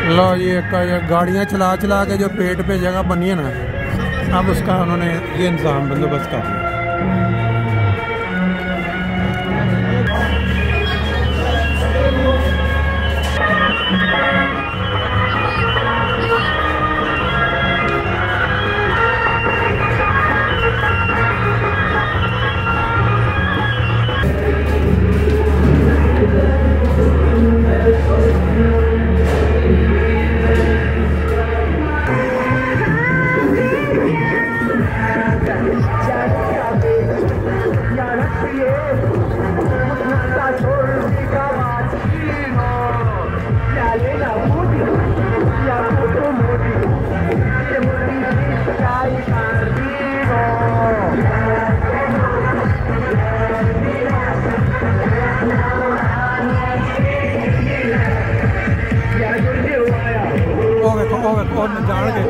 लो ये गाड़ियाँ चला चला के जो पेट पे जगह बनी है ना, अब उसका उन्होंने ये इंतजाम बंदोबस्त कर दिया। और जान के